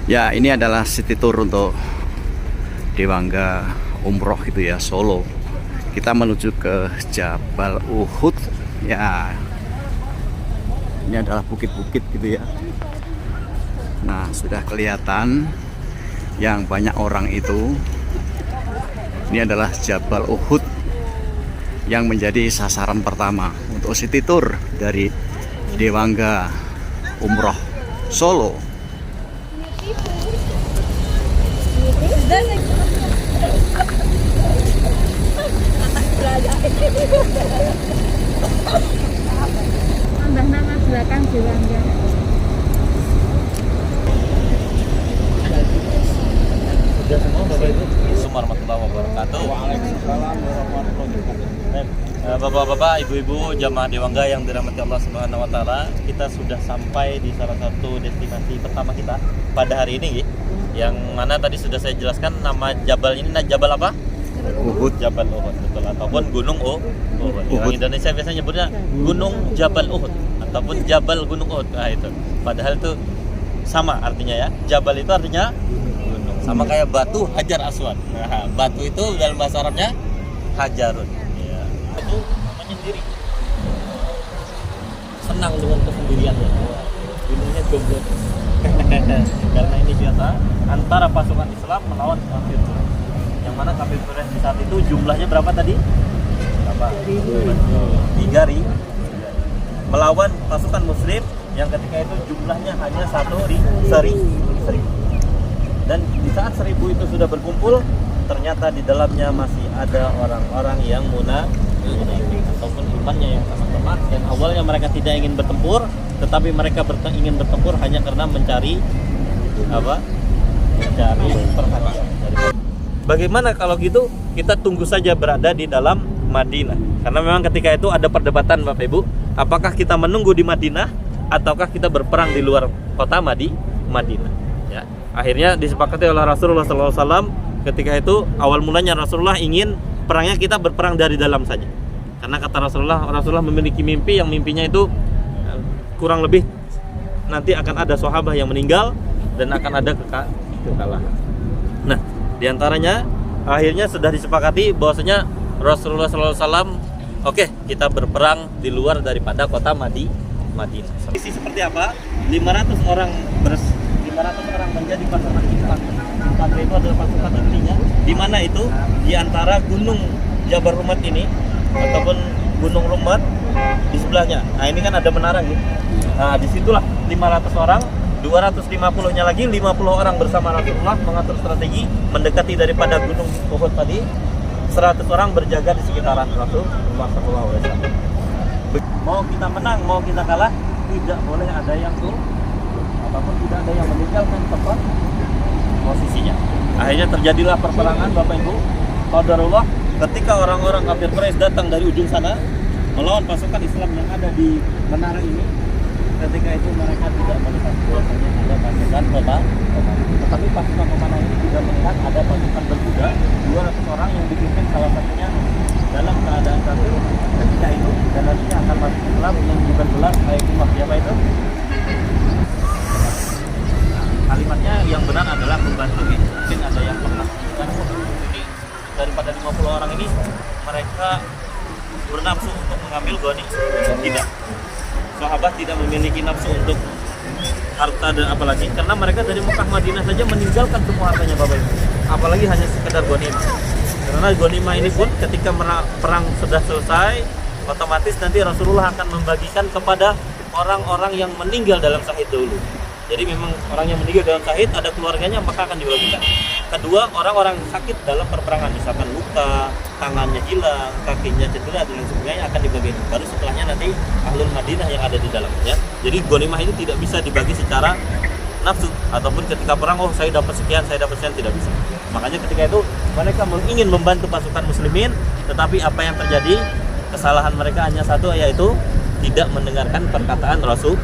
Ya, ini adalah city tour untuk Dewangga umroh gitu ya, Solo. Kita menuju ke Jabal Uhud. Ya, ini adalah bukit-bukit gitu ya. Nah, sudah kelihatan yang banyak orang itu. Ini adalah Jabal Uhud yang menjadi sasaran pertama untuk city tour dari Dewangga umroh Solo. Tambah nama belakang Dewangga. Sudah semua Bapak Ibu. Assalamualaikum warahmatullahi wabarakatuh. Waalaikumsalam warahmatullahi wabarakatuh. Bapak-bapak, ibu-ibu, jamaah Dewangga yang dirahmati Allah Subhanahu wa taala, kita sudah sampai di salah satu destinasi pertama kita pada hari ini, yang mana tadi sudah saya jelaskan nama Jabal ini. Jabal apa? Uhud. Jabal Uhud, betul, ataupun Gunung Uhud. Orang Indonesia biasanya nyebutnya Gunung Jabal Uhud ataupun Jabal Gunung Uhud. Nah, itu. Padahal itu sama artinya ya. Jabal itu artinya gunung. Sama kayak batu Hajar Aswad. Nah, batu itu dalam bahasa Arabnya Hajarun. Ya. Itu menyendiri. Senang dengan kesendiriannya. Gunungnya jomblo. Karena ini biasa antara pasukan Islam melawan kafir. Yang mana kafir Quraisy di saat itu jumlahnya berapa tadi? Berapa? 3.000 melawan pasukan Muslim yang ketika itu jumlahnya hanya 1.000. Dan di saat 1.000 itu sudah berkumpul, ternyata di dalamnya masih ada orang-orang yang munafik ataupun imannya yang sangat lemah. Dan awalnya mereka tidak ingin bertempur, tetapi mereka ingin bertempur hanya karena mencari apa? Mencari perhatian. Bagaimana kalau gitu kita tunggu saja berada di dalam Madinah. Karena memang ketika itu ada perdebatan Bapak Ibu, apakah kita menunggu di Madinah ataukah kita berperang di luar kota Madinah. Ya. Akhirnya disepakati oleh Rasulullah SAW. Ketika itu awal mulanya Rasulullah ingin perangnya kita berperang dari dalam saja. Karena kata Rasulullah memiliki mimpi yang mimpinya itu kurang lebih nanti akan ada sahabat yang meninggal dan akan ada kekalahan. Nah, diantaranya akhirnya sudah disepakati bahwasanya Rasulullah SAW, oke, kita berperang di luar daripada kota Madinah. Isi seperti apa? 500 orang menjadi pasukan infanteri. Infanteri itu adalah pasukan intinya. Di mana itu? Di antara gunung Jabal Rumat ini ataupun Gunung Rumat di sebelahnya. Nah, ini kan ada menara gitu. Nah, disitulah 500 orang. 250-nya lagi 50 orang bersama Rasulullah mengatur strategi mendekati daripada Gunung Uhud tadi. 100 orang berjaga di sekitaran Rasulullah SAW. Mau kita menang, mau kita kalah, tidak boleh ada yang turun ataupun tidak ada yang meninggalkan tempat posisinya. Akhirnya terjadilah perperangan Bapak Ibu. Qadarullah, ketika orang-orang kafir Quraisy datang dari ujung sana melawan pasukan Islam yang ada di menara ini. Ketika itu mereka tidak melihat bahwasanya ada pasukan pemanah, tetapi pasukan pemanah ini juga melihat ada pasukan berkuda 200 orang yang dipimpin salah satunya dalam keadaan kafir ketika itu, dan nantinya akan masuk Islam yang bergelar Sayyidullah. Siapa itu? Kalimatnya yang benar adalah membantu. Mungkin ada yang pernah ini daripada 50 orang ini mereka bernafsu untuk mengambil goni. Tidak. Sahabat tidak memiliki nafsu untuk harta dan apalagi karena mereka dari Mekah Madinah saja meninggalkan semua hartanya Bapak Ibu. Apalagi hanya sekedar ghanimah. Karena ghanimah ini pun ketika perang sudah selesai, otomatis nanti Rasulullah akan membagikan kepada orang-orang yang meninggal dalam syahid dulu. Jadi memang orang yang meninggal dalam syahid ada keluarganya maka akan dibagikan. Kedua, orang-orang sakit dalam perperangan misalkan luka, tangannya hilang, kakinya cedera dan lain sebagainya akan dibagikan. Baru setelahnya nanti ahlul Madinah yang ada di dalamnya. Jadi ghanimah itu tidak bisa dibagi secara nafsu ataupun ketika perang saya dapat sekian tidak bisa. Makanya ketika itu mereka ingin membantu pasukan muslimin, tetapi apa yang terjadi? Kesalahan mereka hanya satu, yaitu tidak mendengarkan perkataan Rasul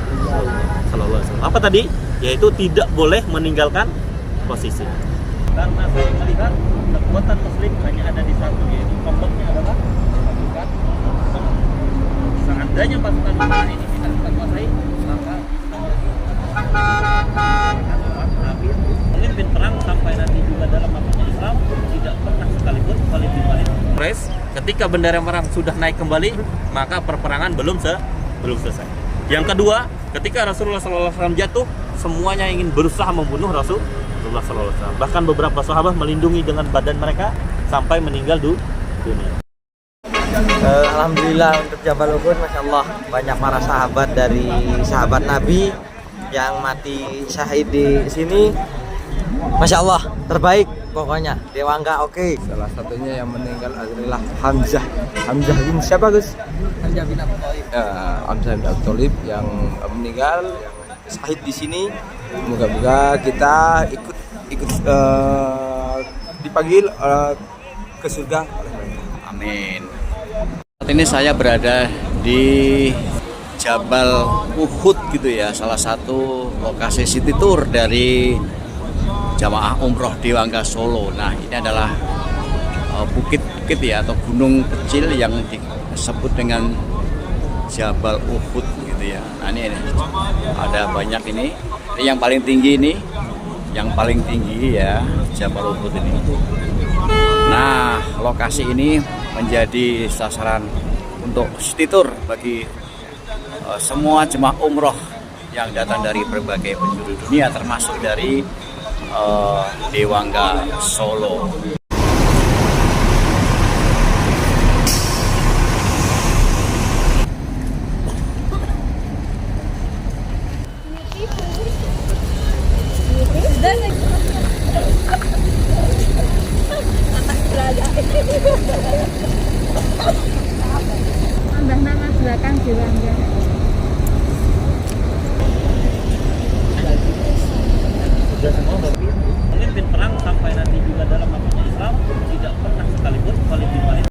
Sallallahu Alaihi Wasallam. Apa tadi? Yaitu tidak boleh meninggalkan posisi. Karena saya melihat kekuatan muslim hanya ada di satu, yaitu pokoknya adalah pasukan. Seandainya pasukan muslim ini bisa kita kuasai, maka bisa jadi orang kafir sampai nanti juga dalam makanya Islam tidak pernah sekalipun Khalid bin Walid ketika bendera merah sudah naik kembali, maka perperangan belum selesai. Yang kedua, ketika Rasulullah SAW jatuh, semuanya ingin berusaha membunuh Rasulullah SAW. Bahkan beberapa sahabat melindungi dengan badan mereka sampai meninggal dunia. Alhamdulillah untuk Jabal Uhud, Masya Allah, banyak para sahabat dari sahabat Nabi yang mati syahid di sini. Masya Allah, terbaik pokoknya. Dewangga oke. Salah satunya yang meninggal adalah Hamzah. Hamzah bin siapa Gus? Hamzah bin Abu Thalib. Hamzah bin Abu Thalib yang meninggal, yang syahid di sini. Moga-moga kita ikut dipanggil ke surga oleh mereka. Amin. Saat ini saya berada di Jabal Uhud gitu ya, salah satu lokasi city tour dari jamaah umroh Dewangga Solo. Nah, ini adalah bukit-bukit ya, atau gunung kecil yang disebut dengan Jabal Uhud gitu ya. Nah, ini ada banyak ini. Ini yang paling tinggi ini, yang paling tinggi ya Jabal Uhud ini. Nah, lokasi ini menjadi sasaran untuk city tour bagi semua jemaah umroh yang datang dari berbagai penjuru dunia, termasuk dari Dewangga Solo. Tambah nama belakang Dewangga. Sudah semua pemimpin perang